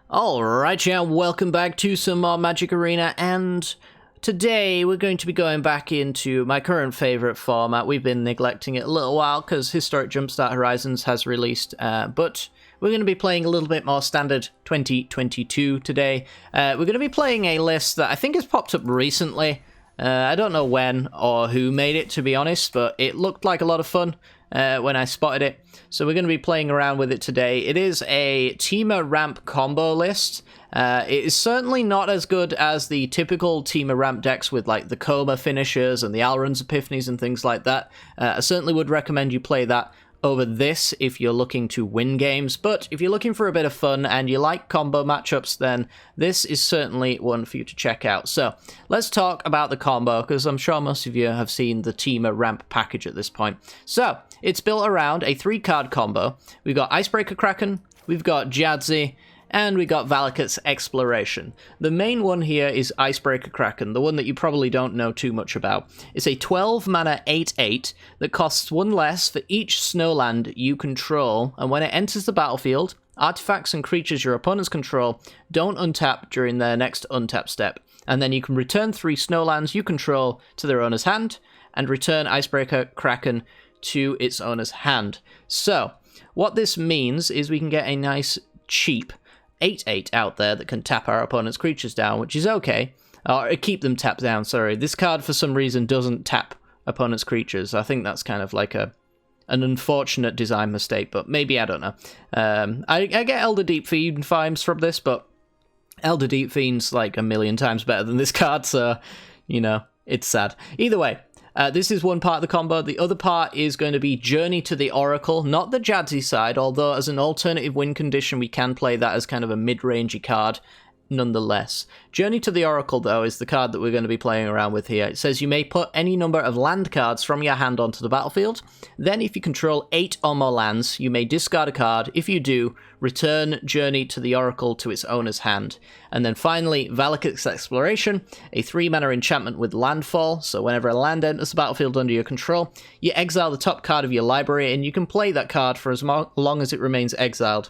Alright, yeah, welcome back to some more Magic Arena, and today we're going to be going back into my current favourite format. We've been neglecting it a little while because Historic Jumpstart Horizons has released, but we're going to be playing a little bit more standard 2022 today. We're going to be playing a list that I think has popped up recently. I don't know when or who made it, to be honest, but it looked like a lot of fun when I spotted it. So we're going to be playing around with it today. It is a Temur ramp combo list. It is certainly not as good as the typical Temur ramp decks with like the Coma finishers and the Alrund's Epiphanies and things like that. I certainly would recommend you play that over this if you're looking to win games, but if you're looking for a bit of fun and you like combo matchups, then this is certainly one for you to check out. So let's talk about the combo, because I'm sure most of you have seen the Temur ramp package at this point. So it's built around a 3-card combo. We've got Icebreaker Kraken, we've got Jadzi, and we got Valakut's Exploration. The main one here is Icebreaker Kraken, the one that you probably don't know too much about. It's a 12 mana 8/8 that costs 1 less for each snowland you control, and when it enters the battlefield, artifacts and creatures your opponents control don't untap during their next untap step. And then you can return 3 snowlands you control to their owner's hand, and return Icebreaker Kraken to its owner's hand. So, what this means is we can get a nice, cheap 8/8 out there that can tap our opponent's creatures down, which is okay. Or keep them tapped down, sorry. This card, for some reason, doesn't tap opponent's creatures. I think that's kind of like an unfortunate design mistake, but maybe, I don't know. I get Elder Deep Fiend vibes from this, but Elder Deep Fiend's like a million times better than this card, so, you know, it's sad. Either way, this is one part of the combo. The other part is going to be Journey to the Oracle, not the Jadzi side, although as an alternative win condition, we can play that as kind of a mid-rangey card nonetheless. Journey to the Oracle, though, is the card that we're going to be playing around with here. It says you may put any number of land cards from your hand onto the battlefield. Then, if you control 8 or more lands, you may discard a card. If you do, return Journey to the Oracle to its owner's hand. And then finally, Valakut's Exploration, a 3-mana enchantment with landfall. So whenever a land enters the battlefield under your control, you exile the top card of your library, and you can play that card for as long as it remains exiled.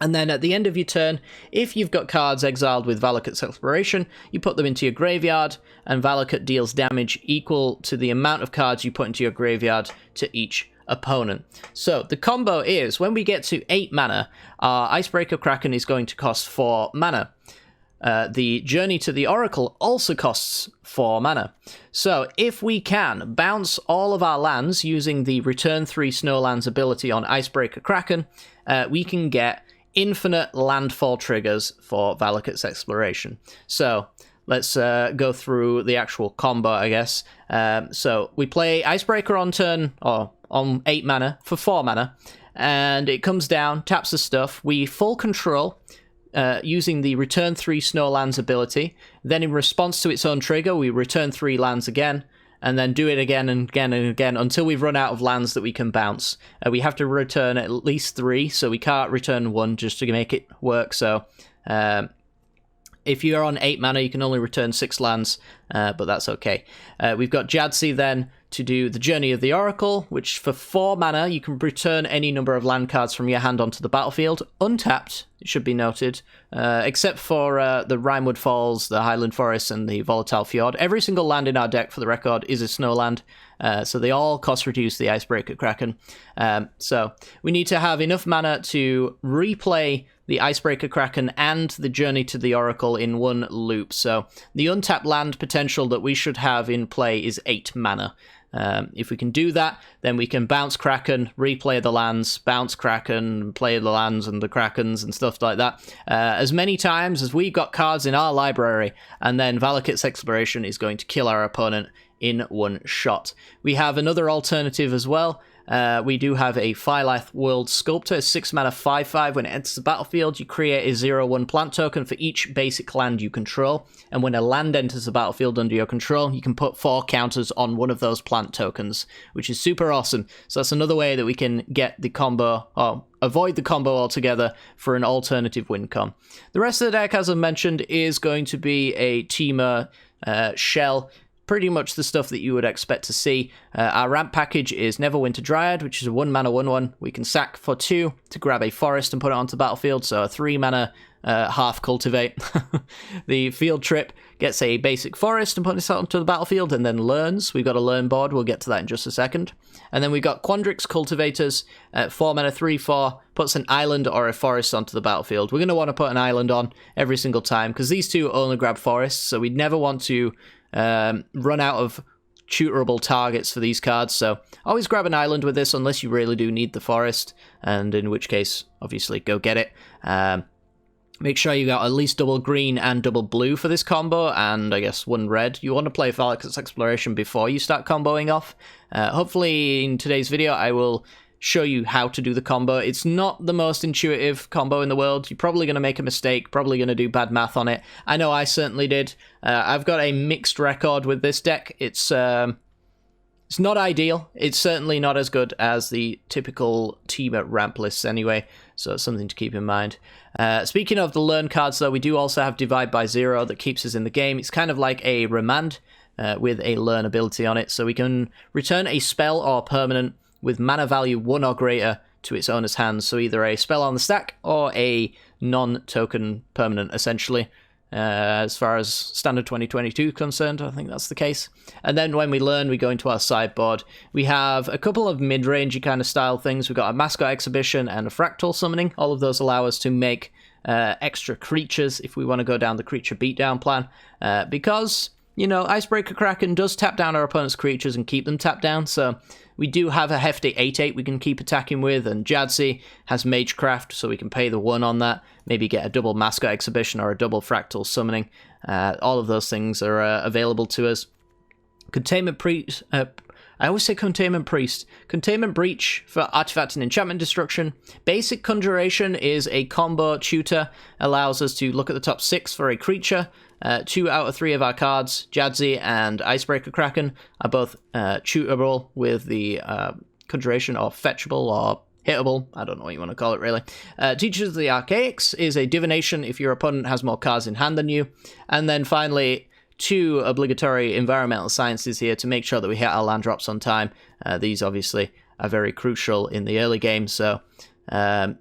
And then at the end of your turn, if you've got cards exiled with Valakut's Exploration, you put them into your graveyard, and Valakut deals damage equal to the amount of cards you put into your graveyard to each opponent. So the combo is, when we get to 8 mana, our Icebreaker Kraken is going to cost 4 mana. The Journey to the Oracle also costs 4 mana. So if we can bounce all of our lands using the Return 3 Snowlands ability on Icebreaker Kraken, we can get infinite landfall triggers for Valakut's Exploration. So let's go through the actual combo, I guess. So we play Icebreaker on turn, or on 8 mana for 4 mana, and it comes down, taps the stuff. We full control using the Return 3 Snowlands ability. Then in response to its own trigger, we return 3 lands again, and then do it again and again and again until we've run out of lands that we can bounce. We have to return at least 3, so we can't return 1 just to make it work. So if you're on 8 mana, you can only return 6 lands, but that's okay. We've got Jadzi then to do the Journey of the Oracle, which for 4 mana, you can return any number of land cards from your hand onto the battlefield, untapped, it should be noted, except for the Rimewood Falls, the Highland Forest, and the Volatile Fjord. Every single land in our deck, for the record, is a snowland, so they all cost reduce the Icebreaker Kraken. So we need to have enough mana to replay the Icebreaker Kraken and the Journey to the Oracle in one loop. So the untapped land potential that we should have in play is 8 mana. If we can do that, then we can bounce Kraken, replay the lands, bounce Kraken, play the lands and the Krakens and stuff like that, as many times as we've got cards in our library, and then Valakut's Exploration is going to kill our opponent in one shot. We have another alternative as well. We do have a Phylith World Sculptor, a 6 mana 5/5. When it enters the battlefield, you create a 0/1 plant token for each basic land you control. And when a land enters the battlefield under your control, you can put 4 counters on one of those plant tokens, which is super awesome. So that's another way that we can get the combo, or avoid the combo altogether for an alternative win con. The rest of the deck, as I mentioned, is going to be a Temur shell pretty much the stuff that you would expect to see. Our ramp package is Neverwinter Dryad, which is a 1 mana 1/1. We can sack for 2 to grab a forest and put it onto the battlefield, so a 3 mana half cultivate. The field trip gets a basic forest and puts it onto the battlefield, and then learns. We've got a learn board, we'll get to that in just a second. And then we've got Quandrix Cultivators, 4 mana 3/4, puts an island or a forest onto the battlefield. We're going to want to put an island on every single time, because these two only grab forests, so we'd never want to run out of tutorable targets for these cards, so always grab an island with this unless you really do need the forest, and in which case, obviously, go get it. Make sure you got at least double green and double blue for this combo, and I guess 1 red. You want to play Valakut's Exploration before you start comboing off. Hopefully in today's video I will show you how to do the combo. It's not the most intuitive combo in the world. You're probably going to make a mistake, probably going to do bad math on it. I know I certainly did. I've got a mixed record with this deck. It's not ideal. It's certainly not as good as the typical team at ramp lists anyway, so it's something to keep in mind. Speaking of the learn cards, though, we do also have Divide by Zero that keeps us in the game. It's kind of like a Remand with a learn ability on it, so we can return a spell or permanent with mana value 1 or greater to its owner's hands, so either a spell on the stack or a non-token permanent, essentially. As far as Standard 2022 is concerned, I think that's the case. And then when we learn, we go into our sideboard. We have a couple of mid-rangey kind of style things. We've got a Mascot Exhibition and a Fractal Summoning. All of those allow us to make extra creatures if we want to go down the creature beatdown plan. Because, you know, Icebreaker Kraken does tap down our opponent's creatures and keep them tapped down, so we do have a hefty 8/8 we can keep attacking with, and Jadzi has Magecraft, so we can pay the 1 on that, maybe get a double Mascot Exhibition or a double Fractal Summoning. All of those things are available to us. Containment Priest... I always say Containment Priest. Containment Breach for Artifact and Enchantment Destruction. Basic Conjuration is a combo tutor, allows us to look at the top 6 for a creature. 2 out of 3 of our cards, Jadzi and Icebreaker Kraken, are both tutorable with the Conjuration, or fetchable, or hittable. I don't know what you want to call it, really. Teachers of the Archaics is a divination if your opponent has more cards in hand than you. And then finally, 2 obligatory environmental sciences here to make sure that we hit our land drops on time. These obviously are very crucial in the early game, so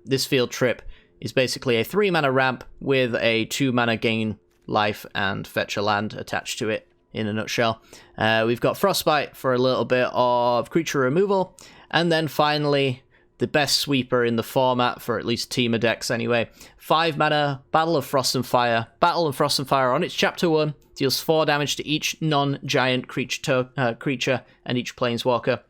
this field trip is basically a 3 mana ramp with a 2 mana gain life and fetch a land attached to it, in a nutshell. We've got Frostbite for a little bit of creature removal, and then finally the best sweeper in the format for at least teamer decks anyway. 5 mana Battle of Frost and Fire. Battle of Frost and Fire on its chapter 1 deals 4 damage to each non-giant creature and each planeswalker.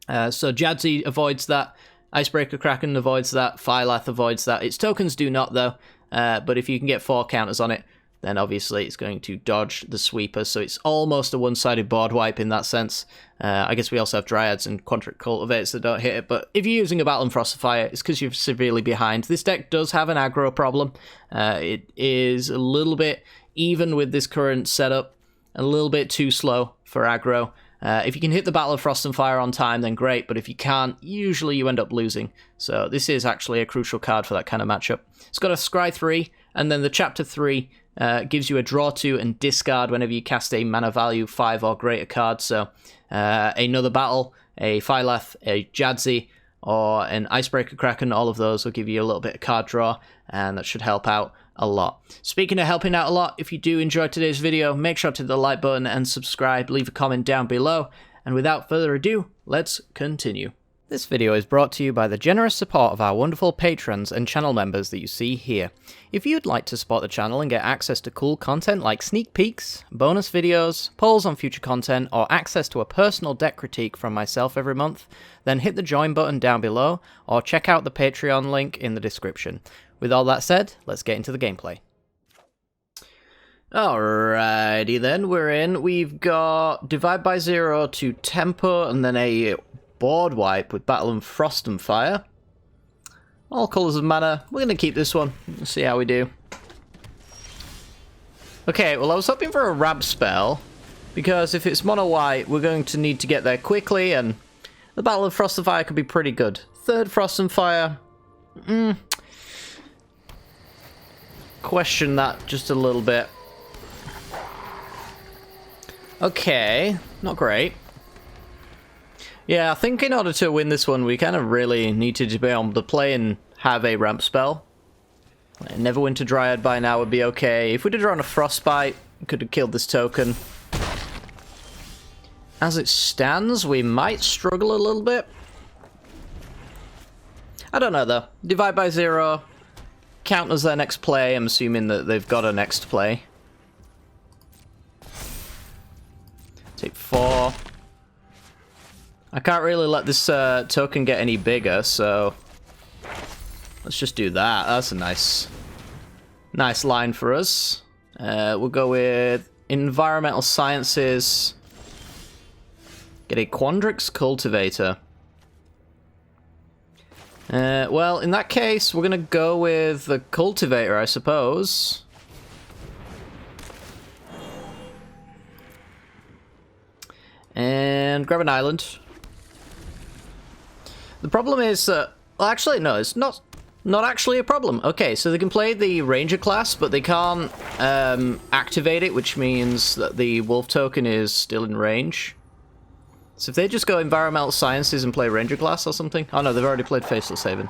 So Jadzi avoids that, Icebreaker Kraken avoids that, Firelath avoids that. Its tokens do not, though, but if you can get 4 counters on it, then obviously it's going to dodge the sweeper, so it's almost a one-sided board wipe in that sense. I guess we also have Dryads and Quandrix Cultivators that don't hit it, but if you're using a Battle and Frost of Fire, it's because you're severely behind. This deck does have an aggro problem. It is a little bit, even with this current setup, a little bit too slow for aggro. If you can hit the Battle of Frost and Fire on time, then great, but if you can't, usually you end up losing. So this is actually a crucial card for that kind of matchup. It's got a Scry 3, and then the Chapter 3 gives you a draw 2 and discard whenever you cast a mana value 5 or greater card. So another battle, a Firelath, a Jadzi, or an Icebreaker Kraken, all of those will give you a little bit of card draw, and that should help out a lot. Speaking of helping out a lot, if you do enjoy today's video, make sure to hit the like button and subscribe, leave a comment down below, and without further ado, let's continue. This video is brought to you by the generous support of our wonderful patrons and channel members that you see here. If you'd like to support the channel and get access to cool content like sneak peeks, bonus videos, polls on future content, or access to a personal deck critique from myself every month, then hit the join button down below, or check out the Patreon link in the description. With all that said, let's get into the gameplay. Alrighty then, we're in. We've got Divide by Zero to tempo, and then a board wipe with Battle and Frost and Fire. All colours of mana. We're going to keep this one. Let's see how we do. Okay, well I was hoping for a ramp spell, because if it's mono white, we're going to need to get there quickly, and the Battle of Frost and Fire could be pretty good. Third Frost and Fire. Question that just a little bit. Okay, not great. Yeah, I think in order to win this one, we kind of really needed to be able to play and have a ramp spell. Neverwinter Dryad by now would be okay. If we'd have drawn a Frostbite, we could have killed this token. As it stands, we might struggle a little bit. I don't know, though. Divide by 0 counters their next play. I'm assuming that they've got a next play. Take 4. I can't really let this token get any bigger, so let's just do that. That's a nice line for us. We'll go with Environmental Sciences. Get a Quandrix Cultivator. Well, in that case, we're going to go with the Cultivator, I suppose. And grab an island. The problem is, well, actually, no, it's not actually a problem. Okay, so they can play the Ranger class, but they can't activate it, which means that the Wolf token is still in range. So if they just go Environmental Sciences and play Ranger class or something... Oh no, they've already played Faceless Haven.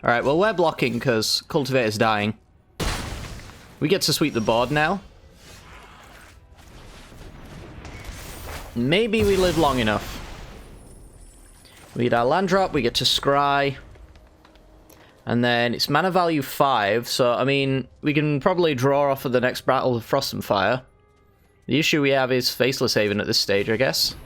Alright, well, we're blocking because Cultivator's dying. We get to sweep the board now. Maybe we live long enough. We get our land drop, we get to scry. And then it's mana value 5, so, I mean, we can probably draw off of the next Battle of Frost and Fire. The issue we have is Faceless Haven at this stage, I guess.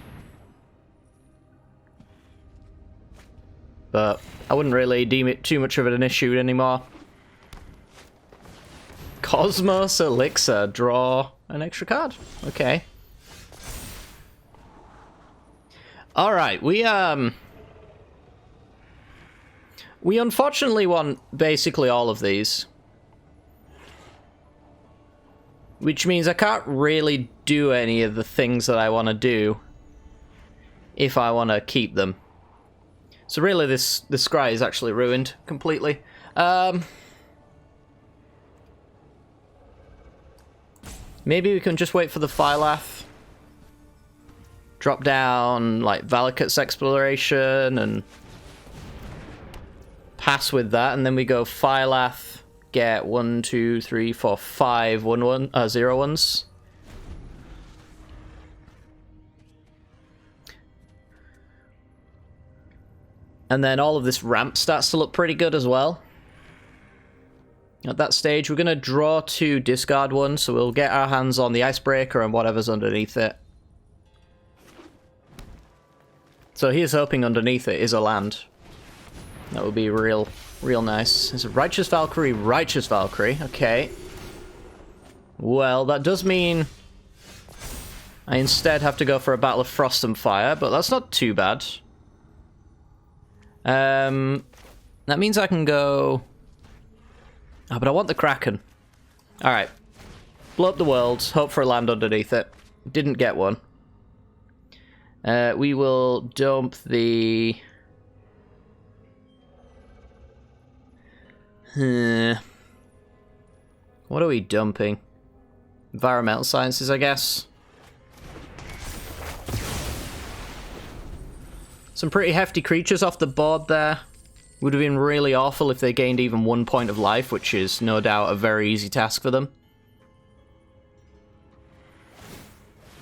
But I wouldn't really deem it too much of an issue anymore. Cosmos Elixir, draw an extra card. Okay. Alright, we unfortunately want basically all of these. Which means I can't really do any of the things that I want to do if I want to keep them. So really this scry is actually ruined completely. Maybe we can just wait for the Phylath. Drop down, like, Valakut's Exploration and pass with that, and then we go Phylath, get 1, 2, 3, 4, 5 0 ones. And then all of this ramp starts to look pretty good as well. At that stage, we're going to draw 2, discard 1, so we'll get our hands on the Icebreaker and whatever's underneath it. So here's hoping underneath it is a land. That would be real nice. It's a Righteous Valkyrie, Righteous Valkyrie. Okay. Well, that does mean I instead have to go for a Battle of Frost and Fire, but that's not too bad. That means I can go... Oh, but I want the Kraken. Alright. Blow up the world, hope for a land underneath it. Didn't get one. We will dump the... What are we dumping? Environmental Sciences, I guess. Some pretty hefty creatures off the board there. Would have been really awful if they gained even 1 point of life, which is no doubt a very easy task for them.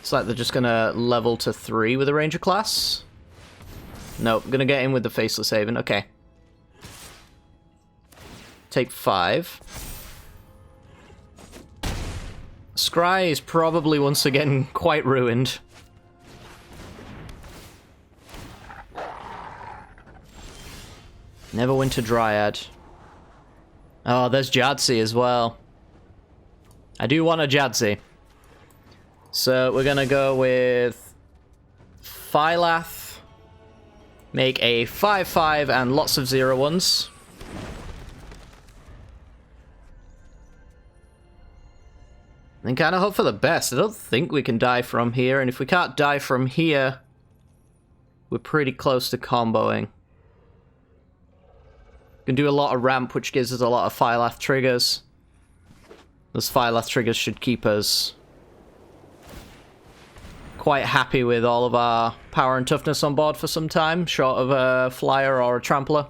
It's like they're just gonna level to 3 with a Ranger class. Nope, gonna get in with the Faceless Haven. Okay. Take 5. Scry is probably once again quite ruined. Neverwinter Dryad. Oh, there's Jadzi as well. I do want a Jadzi. So we're gonna go with Phylath. Make a 5/5 and lots of 0 ones. And kind of hope for the best. I don't think we can die from here, and if we can't die from here, we're pretty close to comboing. We can do a lot of ramp, which gives us a lot of Phylath triggers. Those Phylath triggers should keep us quite happy with all of our power and toughness on board for some time, short of a flyer or a trampler.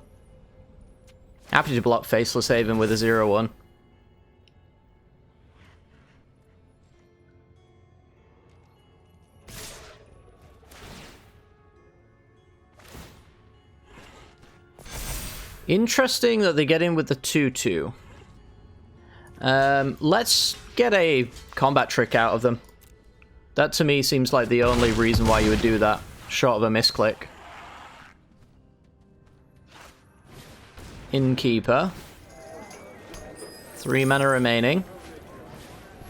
Happy to block Faceless Haven with a 0-1. Interesting that they get in with the 2-2. Let's get a combat trick out of them. That to me seems like the only reason why you would do that, short of a misclick. Innkeeper. 3 mana remaining.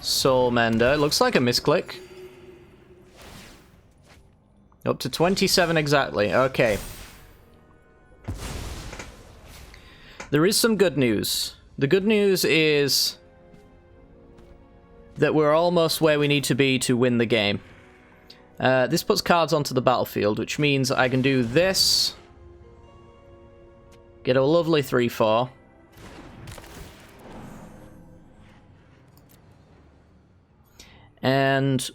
Soul Mender. Looks like a misclick. Up to 27 exactly. Okay. There is some good news. The good news is that we're almost where we need to be to win the game. This puts cards onto the battlefield, which means I can do this. Get a lovely 3-4. And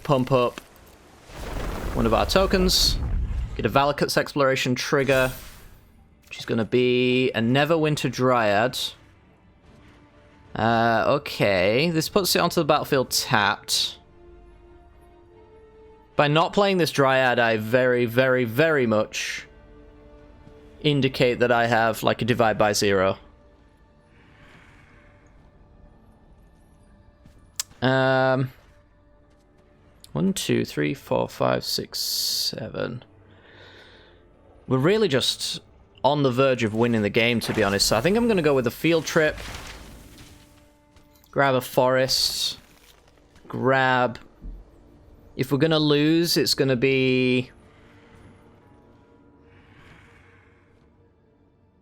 pump up one of our tokens. Get a Valakut's Exploration trigger, which is going to be a Neverwinter Dryad. Okay, this puts it onto the battlefield tapped. By not playing this Dryad, I very, very, very much indicate that I have, like, a divide by 0. 1, 2, 3, 4, 5, 6, 7. We're really just on the verge of winning the game, to be honest. So I think I'm going to go with a field trip. Grab a forest. Grab... If we're going to lose, it's going to be...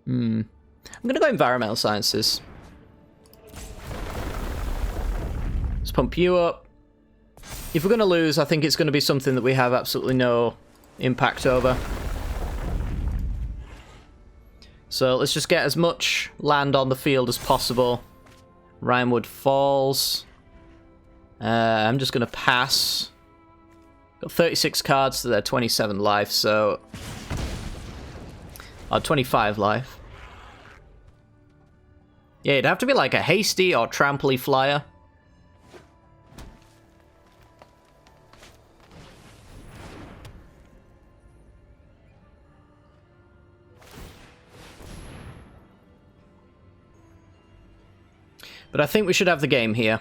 I'm going to go Environmental Sciences. Let's pump you up. If we're going to lose, I think it's going to be something that we have absolutely no impact over. So let's just get as much land on the field as possible. Rhinewood Falls. I'm just going to pass. Got 36 cards to their 27 life, so... 25 life. Yeah, it'd have to be like a hasty or tramply flyer. But I think we should have the game here.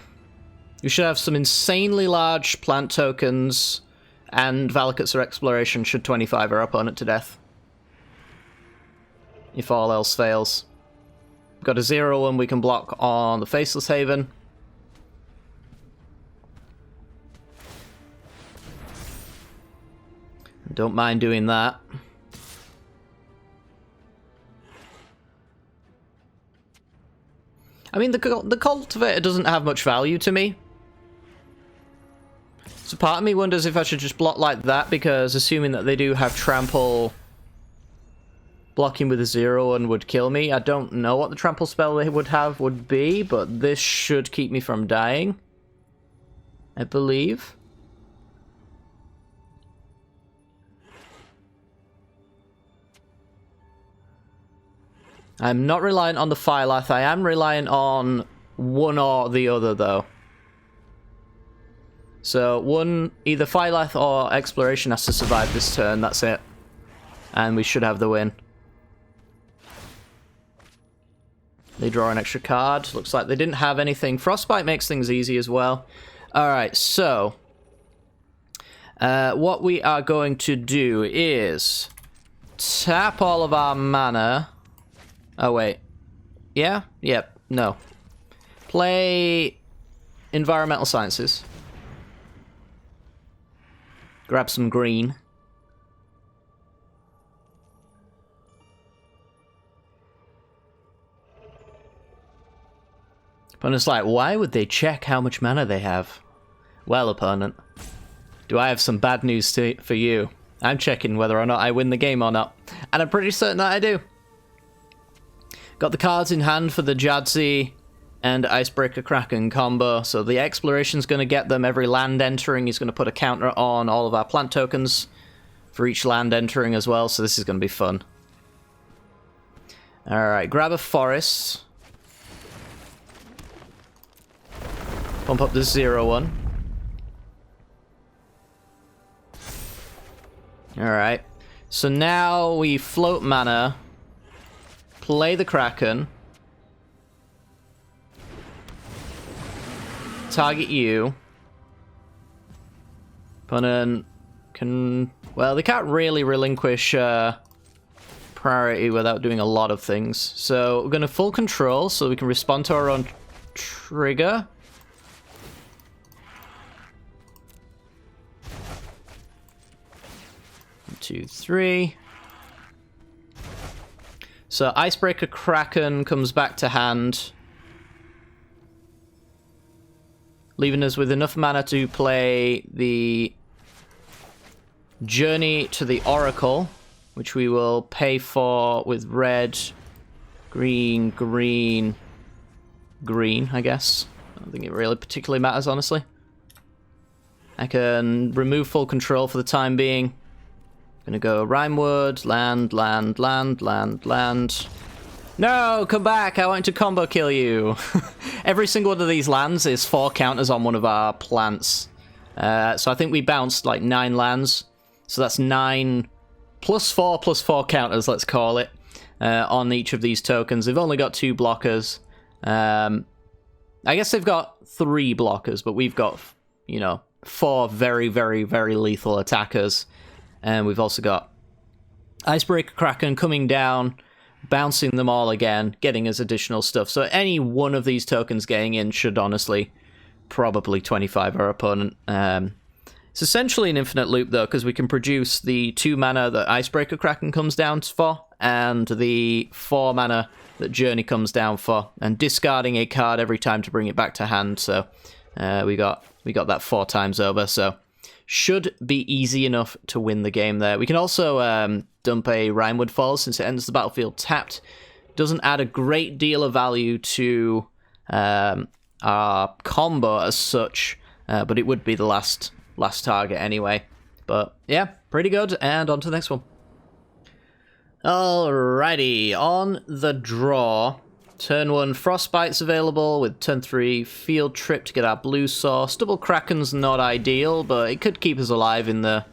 We should have some insanely large plant tokens, and Valakut's Exploration should 25 our opponent to death. If all else fails. We've got a 0-1 we can block on the Faceless Haven. Don't mind doing that. I mean, the Cultivator doesn't have much value to me. So part of me wonders if I should just block like that, because assuming that they do have Trample, blocking with a 0-1 would kill me. I don't know what the Trample spell they would have would be, but this should keep me from dying, I believe. I'm not reliant on the Phylath. I am reliant on one or the other, though. So one, either Phylath or Exploration has to survive this turn. That's it. And we should have the win. They draw an extra card. Looks like they didn't have anything. Frostbite makes things easy as well. Alright, so... what we are going to do is... tap all of our mana... Oh, wait. Yeah? Yep. No. Play Environmental Sciences. Grab some green. Opponent's like, why would they check how much mana they have? Well, opponent, do I have some bad news for you. I'm checking whether or not I win the game or not. And I'm pretty certain that I do. Got the cards in hand for the Jadzi and Icebreaker Kraken combo. So the exploration's going to get them every land entering. He's going to put a counter on all of our plant tokens for each land entering as well, so this is going to be fun. Alright, grab a forest. Pump up the 0-1. Alright, so now we float mana, play the Kraken, target you. Opponent can... Well, they can't really relinquish priority without doing a lot of things. So we're going to full control so we can respond to our own trigger. One, two, three. So Icebreaker Kraken comes back to hand, leaving us with enough mana to play the Journey to the Oracle, which we will pay for with red, green, green, green, I guess. I don't think it really particularly matters, honestly. I can remove full control for the time being. Gonna go Rhymewood, land, land, land, land, land. No, come back! I want to combo kill you! Every single one of these lands is 4 counters on one of our plants. So I think we bounced like 9 lands. So that's 9 plus 4 counters, let's call it, on each of these tokens. They've only got 2 blockers. I guess they've got 3 blockers, but we've got, you know, 4 very, very, very lethal attackers. And we've also got Icebreaker Kraken coming down, bouncing them all again, getting us additional stuff. So any one of these tokens getting in should honestly probably 25 our opponent. It's essentially an infinite loop, though, because we can produce the 2 mana that Icebreaker Kraken comes down for, and the 4 mana that Journey comes down for, and discarding a card every time to bring it back to hand. So we got that 4 times over, so should be easy enough to win the game there. We can also dump a Rhymewood Falls since it enters the battlefield tapped. Doesn't add a great deal of value to our combo as such, but it would be the last target anyway. But yeah, pretty good, and on to the next one. Alrighty, on the draw. Turn 1, Frostbite's available, with turn 3, Field Trip to get our blue source. Double Kraken's not ideal, but it could keep us alive in the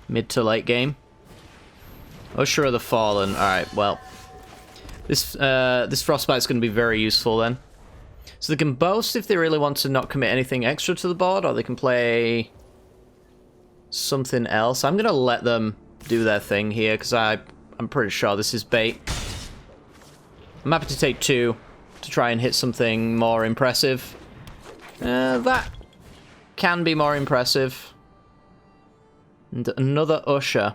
mid to late game. Usher of the Fallen. Alright, well, this Frostbite's going to be very useful then. So they can boast if they really want to not commit anything extra to the board, or they can play something else. I'm going to let them do their thing here, because I'm pretty sure this is bait. I'm happy to take 2 to try and hit something more impressive. That can be more impressive. And another Usher.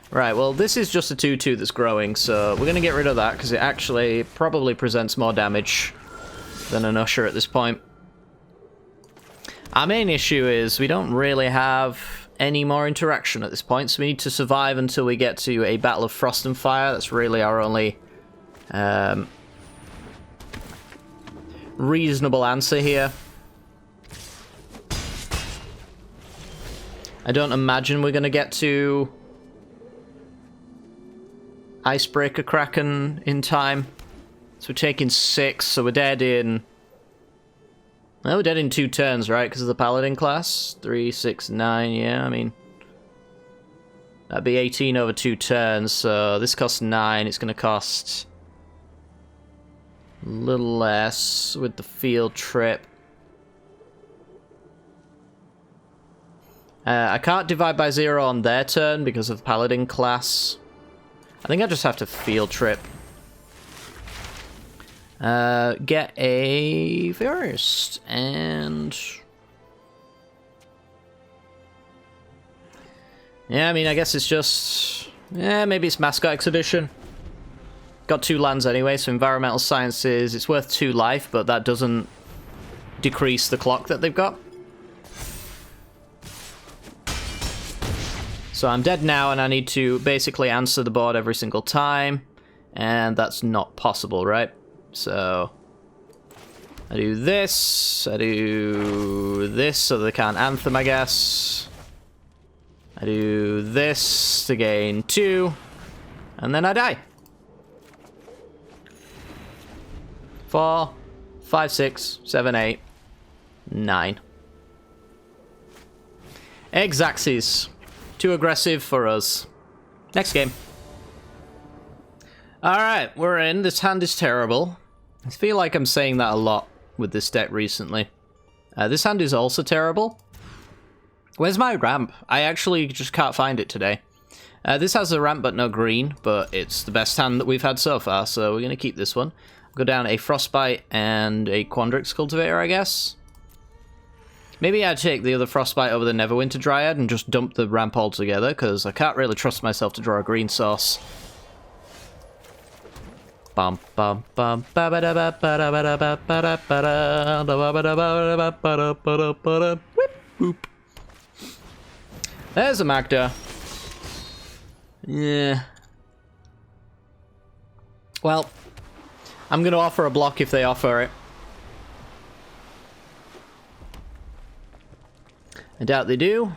Right, well, this is just a 2-2 that's growing, so we're going to get rid of that, because it actually probably presents more damage than an Usher at this point. Our main issue is we don't really have any more interaction at this point, so we need to survive until we get to a Battle of Frost and Fire. That's really our only reasonable answer here. I don't imagine we're going to get to Icebreaker Kraken in time. So we're taking 6, so we're dead in... Well, we're dead in 2 turns, right? Because of the Paladin class. 3, 6, 9, yeah, I mean... That'd be 18 over 2 turns, so this costs 9. It's going to cost a little less with the Field Trip. I can't divide by 0 on their turn because of Paladin class. I think I just have to Field Trip. Get a first, and... Yeah, I mean, I guess it's just... Yeah, maybe it's Mascot Exhibition. Got 2 lands anyway, so Environmental Sciences, it's worth 2 life, but that doesn't decrease the clock that they've got. So I'm dead now, and I need to basically answer the board every single time, and that's not possible, right? So I do this. I do this so they can't anthem, I guess. I do this to gain 2. And then I die. 4, 5, 6, 7, 8, 9. X-axis. Too aggressive for us. Next game. Alright, we're in. This hand is terrible. I feel like I'm saying that a lot with this deck recently. This hand is also terrible. Where's my ramp? I actually just can't find it today. This has a ramp but no green, but it's the best hand that we've had so far, so we're going to keep this one. Go down a Frostbite and a Quandrix Cultivator, I guess. Maybe I'd take the other Frostbite over the Neverwinter Dryad and just dump the ramp altogether, because I can't really trust myself to draw a green source. Bum bum bum ba ba da ba ba da ba da ba ba da ba da da ba da ba da ba da ba da ba da whip boop. There's a Magda. Yeah. Well, I'm gonna offer a block if they offer it. I doubt they do.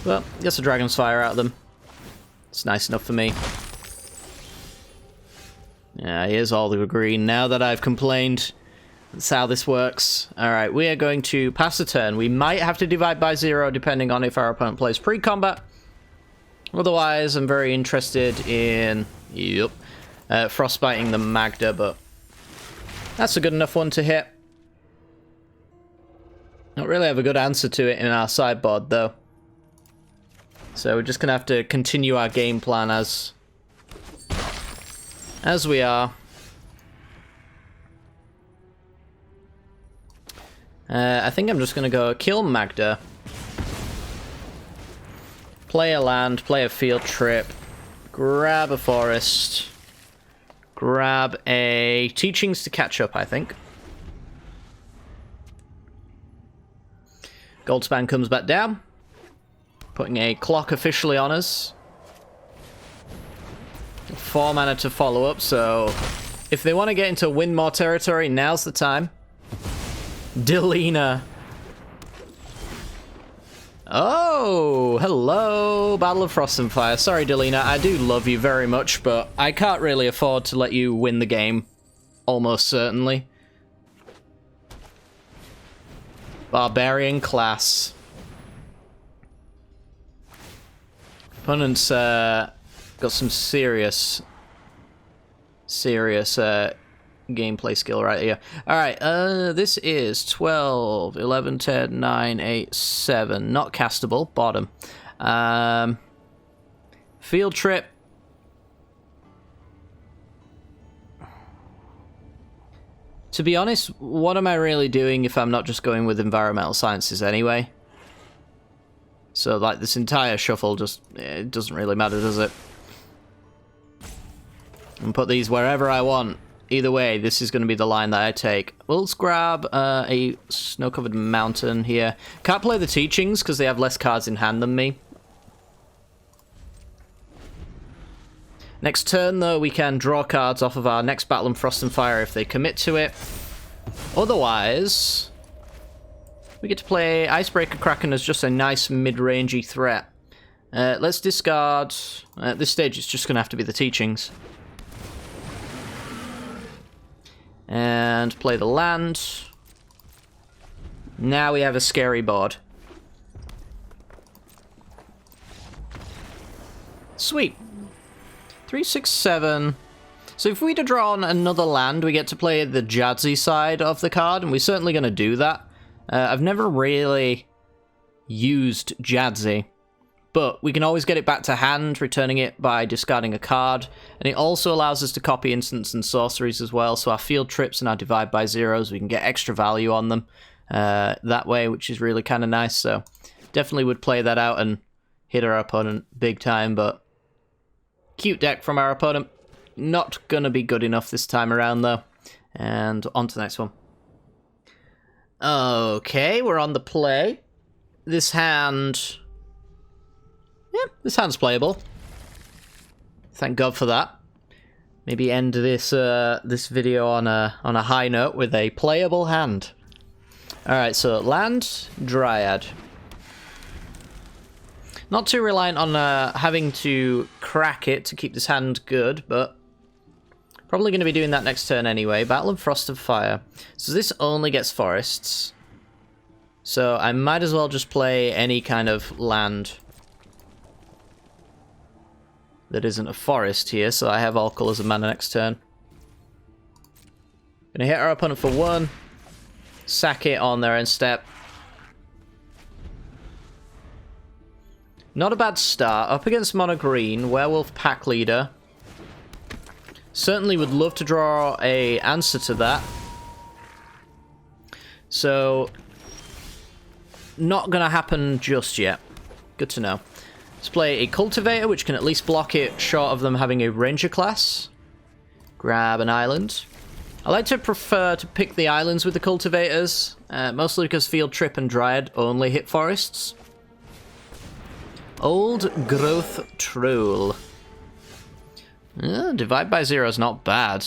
Well, guess a Dragon's Fire out of them. It's nice enough for me. Yeah, here's all the green. Now that I've complained, that's how this works. Alright, we are going to pass a turn. We might have to divide by 0 depending on if our opponent plays pre-combat. Otherwise, I'm very interested in frostbiting the Magda, but that's a good enough one to hit. Not really have a good answer to it in our sideboard, though. So we're just going to have to continue our game plan as we are. I think I'm just going to go kill Magda. Play a land, play a field trip, grab a forest, grab a Teachings to catch up, I think. Goldspan comes back down. Putting a clock officially on us. 4 mana to follow up, so if they want to get into win more territory, now's the time. Delina. Oh, hello, Battle of Frost and Fire. Sorry, Delina, I do love you very much, but I can't really afford to let you win the game. Almost certainly. Barbarian class. Opponent's got some serious gameplay skill right here. Alright, this is 12, 11, 10, 9, 8, 7. Not castable, bottom. Field trip. To be honest, what am I really doing if I'm not just going with environmental sciences anyway? So, like, this entire shuffle just, it doesn't really matter, does it? And put these wherever I want. Either way, this is going to be the line that I take. Well, let's grab a snow-covered mountain here. Can't play the Teachings because they have less cards in hand than me. Next turn, though, we can draw cards off of our next Battle in Frost and Fire if they commit to it. Otherwise, we get to play Icebreaker Kraken as just a nice mid-rangey threat. Let's discard... At this stage, it's just going to have to be the Teachings. And play the land. Now we have a scary board. Sweet. 3, 6, 7. So if we to draw on another land, we get to play the Jadzi side of the card, and we're certainly going to do that. I've never really used Jadzi, but we can always get it back to hand, returning it by discarding a card, and it also allows us to copy instants and sorceries as well, so our field trips and our divide by zeros, we can get extra value on them that way, which is really kind of nice, so definitely would play that out and hit our opponent big time, but cute deck from our opponent. Not gonna be good enough this time around, though. And on to the next one. Okay, we're on the play. This hand... Yeah, this hand's playable. Thank God for that. Maybe end this this video on a high note with a playable hand. All right, so land, Dryad. Not too reliant on having to crack it to keep this hand good, but probably going to be doing that next turn anyway. Battle of Frost of Fire. So this only gets forests. So I might as well just play any kind of land that isn't a forest here, so I have all colours of mana next turn. Gonna hit our opponent for 1. Sack it on their end step. Not a bad start. Up against mono green, Werewolf Pack Leader. Certainly would love to draw a answer to that. So, not gonna happen just yet. Good to know. Let's play a Cultivator, which can at least block it short of them having a Ranger class. Grab an island. I like to prefer to pick the islands with the Cultivators, mostly because Field Trip and Dryad only hit forests. Old Growth Troll. Divide by 0 is not bad.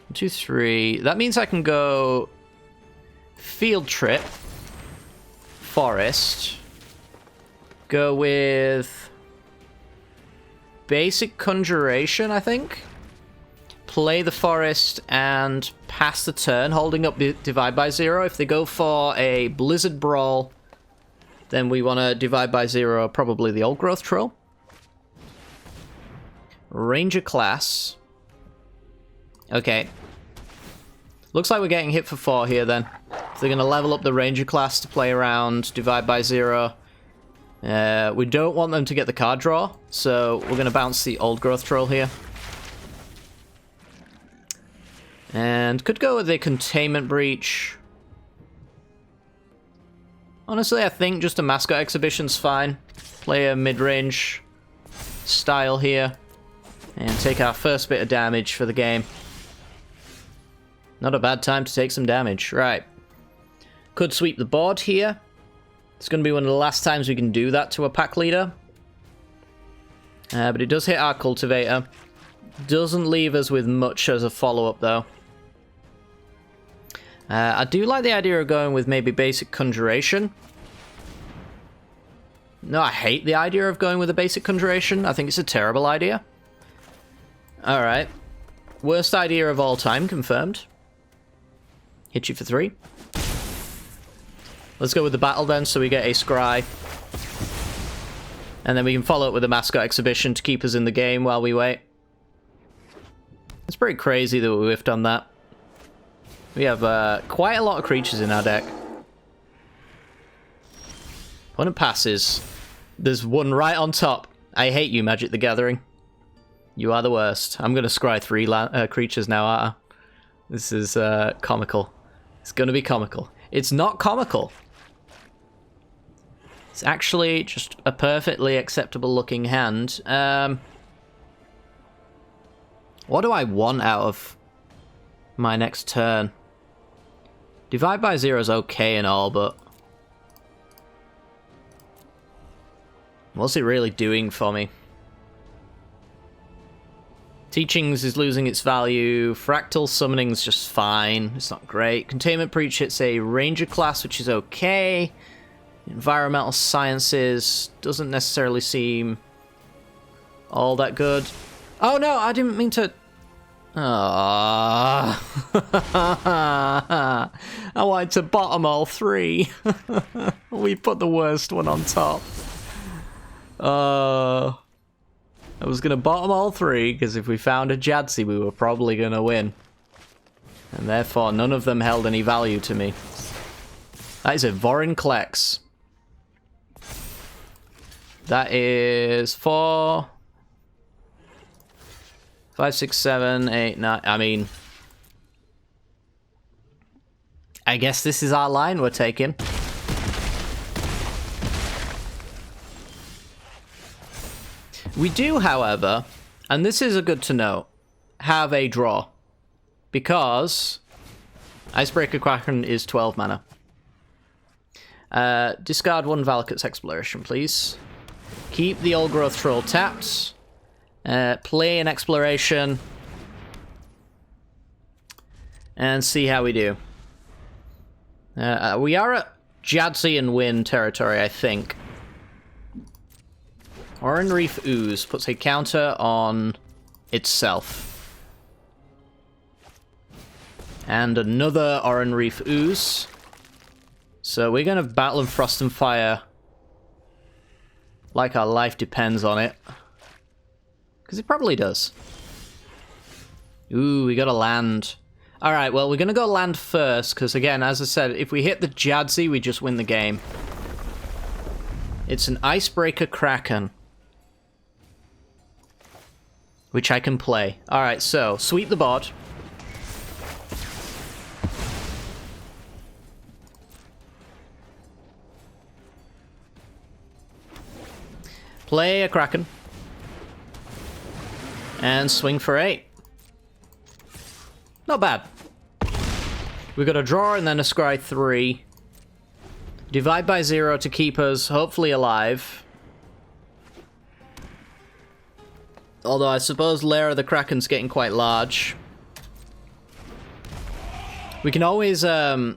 1, 2, 3. That means I can go Field Trip, Forest, go with Basic Conjuration, I think. Play the Forest and pass the turn, holding up Divide by 0. If they go for a Blizzard Brawl, then we want to Divide by 0 probably the Old Growth Troll. Ranger class. Okay. Looks like we're getting hit for 4 here then. If they're going to level up the Ranger class to play around Divide by 0. We don't want them to get the card draw, so we're going to bounce the Old Growth Troll here. And could go with a Containment Breach. Honestly, I think just a Mascot Exhibition's fine. Play a mid-range style here. And take our first bit of damage for the game. Not a bad time to take some damage. Right. Could sweep the board here. It's going to be one of the last times we can do that to a pack leader. But it does hit our Cultivator. Doesn't leave us with much as a follow-up, though. I do like the idea of going with maybe Basic Conjuration. No, I hate the idea of going with a Basic Conjuration. I think it's a terrible idea. Alright. Worst idea of all time, confirmed. Hit you for 3. Let's go with the battle then, so we get a Scry. And then we can follow up with a Mascot Exhibition to keep us in the game while we wait. It's pretty crazy that we whiffed on that. We have quite a lot of creatures in our deck. Opponent passes. There's one right on top. I hate you, Magic the Gathering. You are the worst. I'm going to scry 3 creatures now, aren't I? This is comical. It's going to be comical. It's not comical. It's actually just a perfectly acceptable looking hand. What do I want out of my next turn? Divide by 0 is okay and all, but what's it really doing for me? Teachings is losing its value. Fractal Summoning's just fine. It's not great. Containment Breach hits a Ranger class, which is okay. Environmental Sciences doesn't necessarily seem all that good. Oh no, I didn't mean to... I wanted to bottom all 3. We put the worst one on top. I was going to bottom all 3, because if we found a Jadzi, we were probably going to win. And therefore, none of them held any value to me. That is a Vorin Klex. That is 4... 5, 6, 7, 8, 9... I mean... I guess this is our line we're taking. We do, however, and this is a good to know, have a draw. Because Icebreaker Kraken is 12 mana. Discard 1 Valakut's Exploration, please. Keep the Old Growth Troll tapped. play an exploration, and see how we do. We are at Jadzi and Win territory, I think. Oran Reef Ooze puts a counter on itself. And another Oran Reef Ooze. So we're going to Battle in Frost and Fire like our life depends on it. Because it probably does. Ooh, we got to land. Alright, well, we're going to go land first, because again, as I said, if we hit the Jadzi, we just win the game. It's an Icebreaker Kraken. Which I can play. Alright, so, sweep the board. Play a Kraken. And swing for 8. Not bad. We've got a draw and then a scry 3. Divide by 0 to keep us hopefully alive. Although I suppose Lair of the Kraken's getting quite large. We can always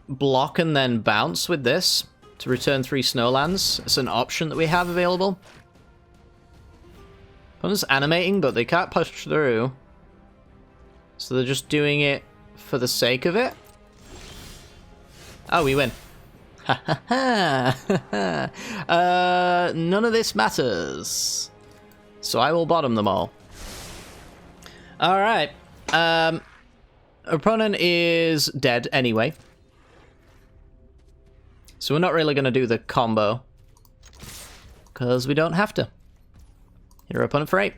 block and then bounce with this to return 3 snowlands. It's an option that we have available. Opponent's animating, but they can't push through. So they're just doing it for the sake of it. Oh, we win. Ha ha ha. None of this matters. So I will bottom them all. Alright. Opponent is dead anyway. So we're not really going to do the combo. Because we don't have to. Hit our opponent for 8.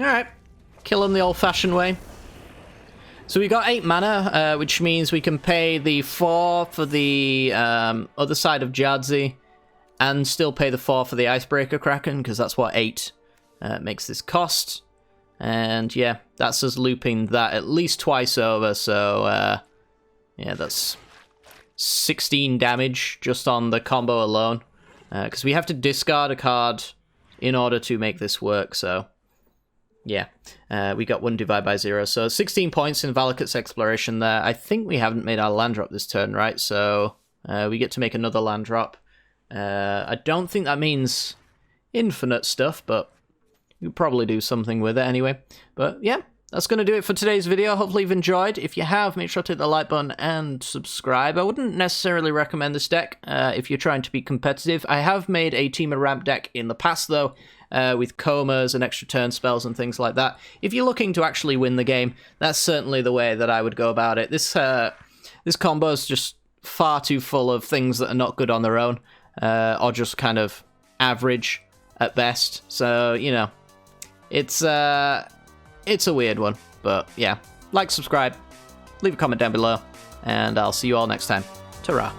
Alright. Kill him the old-fashioned way. So we got 8 mana, which means we can pay the 4 for the other side of Jadzi, and still pay the 4 for the Icebreaker Kraken, because that's what 8 makes this cost. And yeah, that's us looping that at least twice over, so yeah, that's 16 damage just on the combo alone. Because we have to discard a card in order to make this work, so yeah. We got 1 divide by 0, so 16 points in Valakut's Exploration there. I think we haven't made our land drop this turn, right? So we get to make another land drop. I don't think that means infinite stuff, but we'll probably do something with it anyway. But yeah, that's going to do it for today's video. Hopefully you've enjoyed. If you have, make sure to hit the like button and subscribe. I wouldn't necessarily recommend this deck if you're trying to be competitive. I have made a Temur ramp deck in the past, though, with comas and extra turn spells and things like that. If you're looking to actually win the game, that's certainly the way that I would go about it. This combo is just far too full of things that are not good on their own, or just kind of average at best. So, you know, it's a weird one. But yeah, like, subscribe, leave a comment down below, and I'll see you all next time. Ta-ra.